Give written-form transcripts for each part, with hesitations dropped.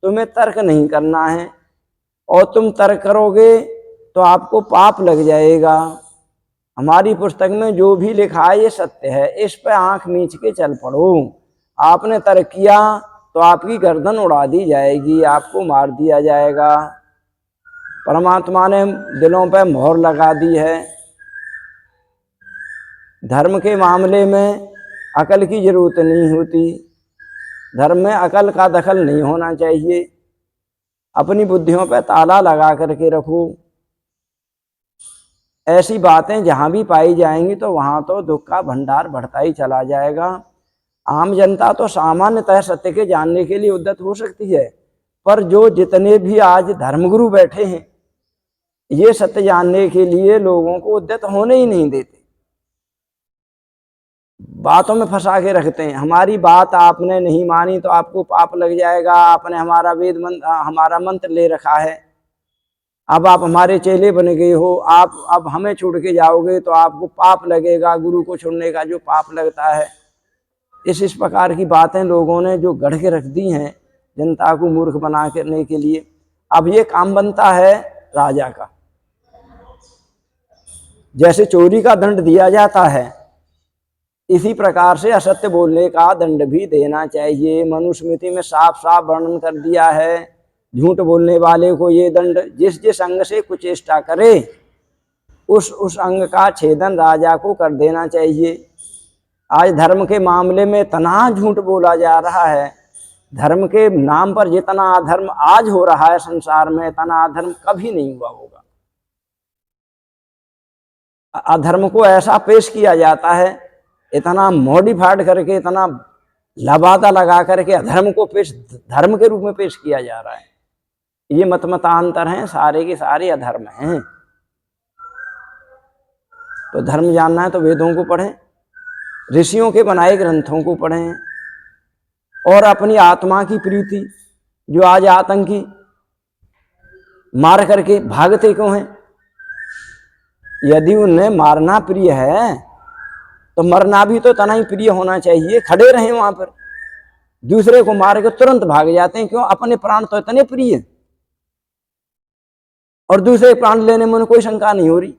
तुम्हें तर्क नहीं करना है, और तुम तर्क करोगे तो आपको पाप लग जाएगा। हमारी पुस्तक में जो भी लिखा है ये सत्य है, इस पे आंख मीच के चल पड़ो। आपने तर्क किया तो आपकी गर्दन उड़ा दी जाएगी, आपको मार दिया जाएगा। परमात्मा ने दिलों पे मोहर लगा दी है। धर्म के मामले में अकल की जरूरत नहीं होती, धर्म में अकल का दखल नहीं होना चाहिए। अपनी बुद्धियों पे ताला लगा करके रखो। ऐसी बातें जहां भी पाई जाएंगी तो वहां तो दुख का भंडार बढ़ता ही चला जाएगा। आम जनता तो सामान्यतः सत्य के जानने के लिए उद्यत हो सकती है, पर जो जितने भी आज धर्मगुरु बैठे हैं ये सत्य जानने के लिए लोगों को उद्यत होने ही नहीं देते, बातों में फंसा के रखते हैं। हमारी बात आपने नहीं मानी तो आपको पाप लग जाएगा, आपने हमारा हमारा मंत्र ले रखा है, अब आप हमारे चेले बन गए हो, आप अब हमें छोड़ के जाओगे तो आपको पाप लगेगा, गुरु को छोड़ने का जो पाप लगता है। इस प्रकार की बातें लोगों ने जो गढ़ के रख दी हैं जनता को मूर्ख बना करने के लिए। अब ये काम बनता है राजा का। जैसे चोरी का दंड दिया जाता है, इसी प्रकार से असत्य बोलने का दंड भी देना चाहिए। मनुस्मृति में साफ साफ वर्णन कर दिया है, झूठ बोलने वाले को ये दंड, जिस जिस अंग से कुचेष्टा करे उस अंग का छेदन राजा को कर देना चाहिए। आज धर्म के मामले में इतना झूठ बोला जा रहा है, धर्म के नाम पर जितना अधर्म आज हो रहा है संसार में, इतना अधर्म कभी नहीं हुआ होगा। अधर्म को ऐसा पेश किया जाता है, इतना मॉडिफाइड करके, इतना लबादा लगा करके अधर्म को पेश धर्म के रूप में पेश किया जा रहा है। ये मतमतांतर हैं, सारे के सारे अधर्म हैं। तो धर्म जानना है तो वेदों को पढ़ें, ऋषियों के बनाए ग्रंथों को पढ़ें, और अपनी आत्मा की प्रीति, जो आज आतंकी मार करके भागते क्यों हैं, यदि उन्हें मारना प्रिय है तो मरना भी तो तना ही प्रिय होना चाहिए। खड़े रहें वहां पर, दूसरे को मार के तुरंत भाग जाते हैं, क्यों? अपने प्राण तो इतने प्रिय और दूसरे प्राण लेने में कोई शंका नहीं हो रही।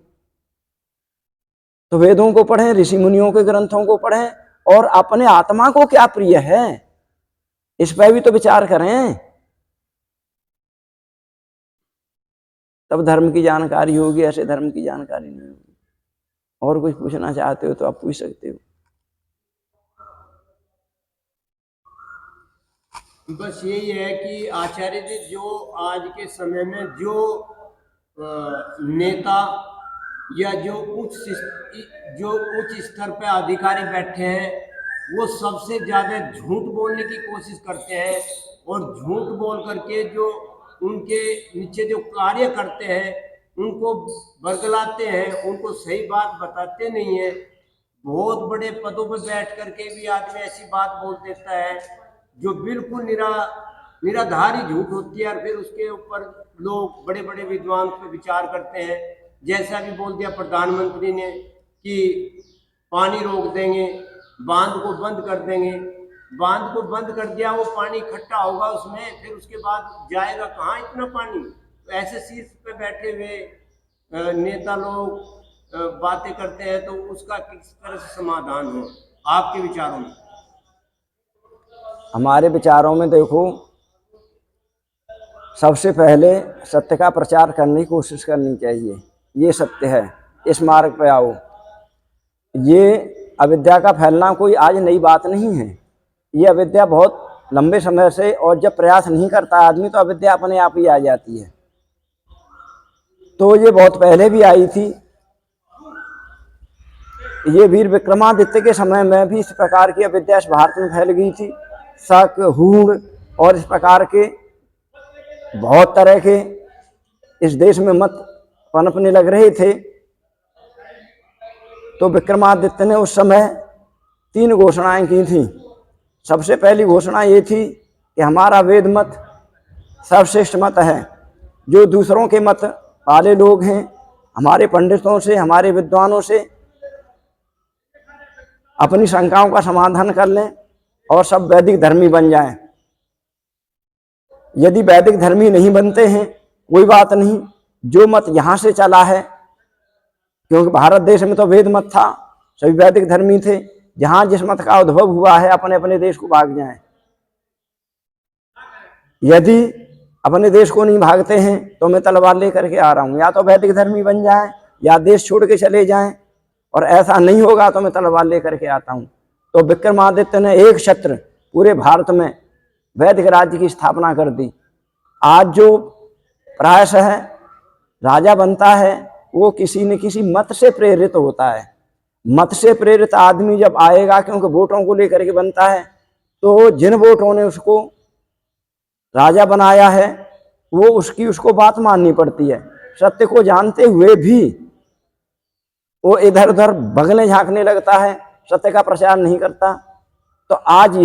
तो वेदों को पढ़ें, ऋषि मुनियों के ग्रंथों को पढ़ें, और अपने आत्मा को क्या प्रिय है इस पर भी तो विचार करें, तब धर्म की जानकारी होगी, ऐसे धर्म की जानकारी नहीं होगी। और कुछ पूछना चाहते हो तो आप पूछ सकते हो। बस यही है कि आचार्य जी, जो आज के समय में जो नेता या जो उच्च स्तर पे अधिकारी बैठे हैं, वो सबसे ज्यादा झूठ बोलने की कोशिश करते हैं, और झूठ बोल करके जो उनके नीचे जो कार्य करते हैं उनको बरगलाते हैं, उनको सही बात बताते नहीं है। बहुत बड़े पदों पर बैठ करके भी आदमी ऐसी बात बोल देता है जो बिल्कुल निराधारी झूठ होती है, और फिर उसके ऊपर लोग बड़े बड़े विद्वान पे विचार करते हैं। जैसा भी बोल दिया प्रधानमंत्री ने कि पानी रोक देंगे, बांध को बंद कर देंगे, बांध को बंद कर दिया, वो पानी इकट्ठा होगा उसमें, फिर उसके बाद जाएगा कहाँ इतना पानी। तो ऐसे शीर्ष पे बैठे हुए नेता लोग बातें करते हैं, तो उसका किस तरह से समाधान हो आपके विचारों में? हमारे विचारों में देखो, सबसे पहले सत्य का प्रचार करने की कोशिश करनी चाहिए। ये सत्य है, इस मार्ग पे आओ। ये अविद्या का फैलना कोई आज नई बात नहीं है, ये अविद्या बहुत लंबे समय से, और जब प्रयास नहीं करता आदमी तो अविद्या अपने आप ही आ जाती है। तो ये बहुत पहले भी आई थी, ये वीर विक्रमादित्य के समय में भी इस प्रकार की अविद्या इस भारत में फैल गई थी। शक, हूण और इस प्रकार के बहुत तरह के इस देश में मत पनपने लग रहे थे। तो विक्रमादित्य ने उस समय 3 घोषणाएं की थी। सबसे पहली घोषणा ये थी कि हमारा वेद मत सर्वश्रेष्ठ मत है। जो दूसरों के मत वाले लोग हैं, हमारे पंडितों से, हमारे विद्वानों से अपनी शंकाओं का समाधान कर लें और सब वैदिक धर्मी बन जाएं। यदि वैदिक धर्मी नहीं बनते हैं कोई बात नहीं, जो मत यहाँ से चला है, क्योंकि भारत देश में तो वेद मत था, सभी वैदिक धर्मी थे, जहां जिस मत का उद्भव हुआ है अपने अपने देश को भाग जाएं। यदि अपने देश को नहीं भागते हैं तो मैं तलवार लेकर के आ रहा हूं, या तो वैदिक धर्मी बन जाएं या देश छोड़ के चले जाएं, और ऐसा नहीं होगा तो मैं तलवार लेकर के आता हूं। तो विक्रमादित्य ने एक छत्र पूरे भारत में वैदिक राज्य की स्थापना कर दी। आज जो प्रायशः राजा बनता है वो किसी न किसी मत से प्रेरित होता है। मत से प्रेरित आदमी जब आएगा, क्योंकि वोटों को लेकर के बनता है, तो जिन वोटों ने उसको राजा बनाया है वो उसको बात माननी पड़ती है। सत्य को जानते हुए भी वो इधर उधर भगने झांकने लगता है, सत्य का प्रचार नहीं करता। तो आज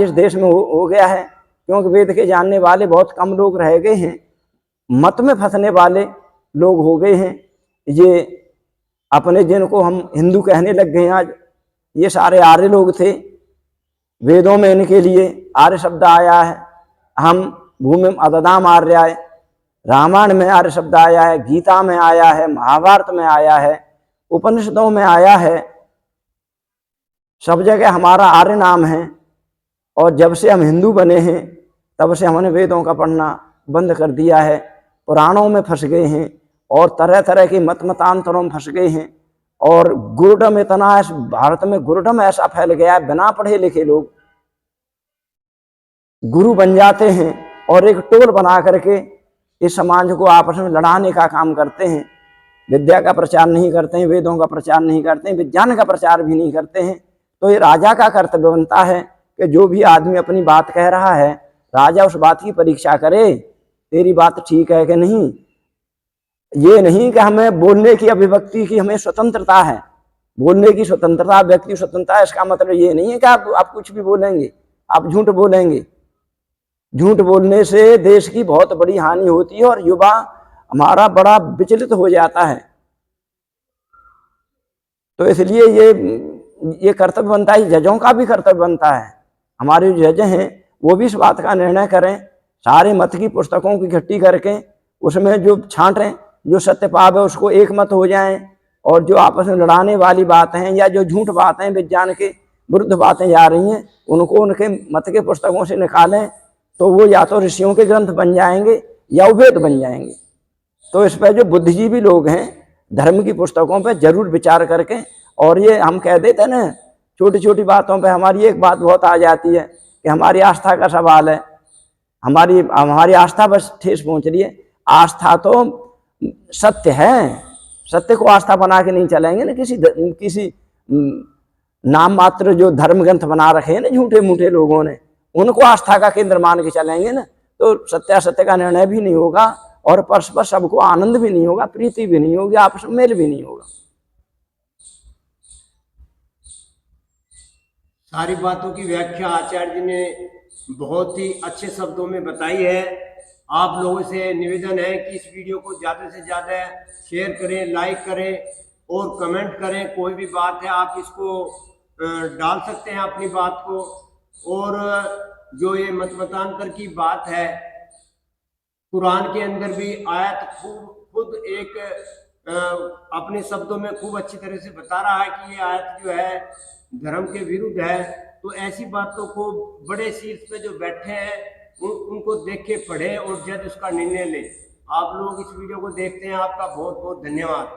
इस देश में हो गया है, क्योंकि वेद के जानने वाले बहुत कम लोग रह गए हैं, मत में फंसने वाले लोग हो गए हैं। ये अपने जिनको हम हिंदू कहने लग गए हैं आज, ये सारे आर्य लोग थे। वेदों में इनके लिए आर्य शब्द आया है, हम भूमि अददाम आर्याय, रामायण में आर्य शब्द आया है, गीता में आया है, महाभारत में आया है, उपनिषदों में आया है, सब जगह हमारा आर्य नाम है। और जब से हम हिंदू बने हैं तब से हमने वेदों का पढ़ना बंद कर दिया है, पुराणों में फंस गए हैं और तरह तरह के मतांतरों में फंस गए हैं। और गुरुडम इतना भारत में गुरुडम ऐसा फैल गया है, बिना पढ़े लिखे लोग गुरु बन जाते हैं और एक टोल बना करके इस समाज को आपस में लड़ाने का काम करते हैं। विद्या का प्रचार नहीं करते हैं, वेदों का प्रचार नहीं करते हैं, विज्ञान का प्रचार भी नहीं करते हैं। तो ये राजा का कर्तव्य बनता है कि जो भी आदमी अपनी बात कह रहा है, राजा उस बात की परीक्षा करे, तेरी बात ठीक है कि नहीं। ये नहीं कि हमें बोलने की अभिव्यक्ति की हमें स्वतंत्रता है, बोलने की स्वतंत्रता, व्यक्ति स्वतंत्रता, इसका मतलब ये नहीं है कि आप कुछ भी बोलेंगे, आप झूठ बोलेंगे। झूठ बोलने से देश की बहुत बड़ी हानि होती है और युवा हमारा बड़ा विचलित हो जाता है। तो इसलिए ये कर्तव्य बनता है, जजों का भी कर्तव्य बनता है। हमारे जो जज हैं वो भी इस बात का निर्णय करें, सारे मत की पुस्तकों की इकट्ठी करके उसमें जो छांटें, जो सत्य पाव है उसको एक मत हो जाएं, और जो आपस में लड़ाने वाली बातें हैं या जो झूठ बातें विज्ञान के विरुद्ध बातें जा रही हैं उनको उनके मत के पुस्तकों से निकालें, तो वो या तो ऋषियों के ग्रंथ बन जाएंगे या वेद बन जाएंगे। तो इस पर जो बुद्धिजीवी लोग हैं धर्म की पुस्तकों पर जरूर विचार करके, और ये हम कह देते हैं ना छोटी छोटी बातों पे हमारी एक बात बहुत आ जाती है कि हमारी आस्था का सवाल है, हमारी आस्था बस ठेस पहुंच रही है। आस्था तो सत्य है, सत्य को आस्था बना के नहीं चलेंगे ना। किसी नाम मात्र जो धर्म ग्रंथ बना रखे हैं ना झूठे मूठे लोगों ने, उनको आस्था का केंद्र मान के चलेंगे ना, तो सत्य असत्य का निर्णय भी नहीं होगा और परस्पर सबको आनंद भी नहीं होगा, प्रीति भी नहीं होगी, आपस में मेल भी नहीं होगा। सारी बातों की व्याख्या आचार्य जी ने बहुत ही अच्छे शब्दों में बताई है। आप लोगों से निवेदन है कि इस वीडियो को ज़्यादा से ज़्यादा शेयर करें, लाइक करें और कमेंट करें। कोई भी बात है आप इसको डाल सकते हैं अपनी बात को। और जो ये मतांतर की बात है, कुरान के अंदर भी आयत खुद एक अपने शब्दों में खूब अच्छी तरह से बता रहा है कि ये आयत जो है धर्म के विरुद्ध है। तो ऐसी बातों को बड़े शीर्ष पे जो बैठे हैं उनको देख के पढ़े और जज उसका निर्णय ले। आप लोग इस वीडियो को देखते हैं, आपका बहुत बहुत धन्यवाद।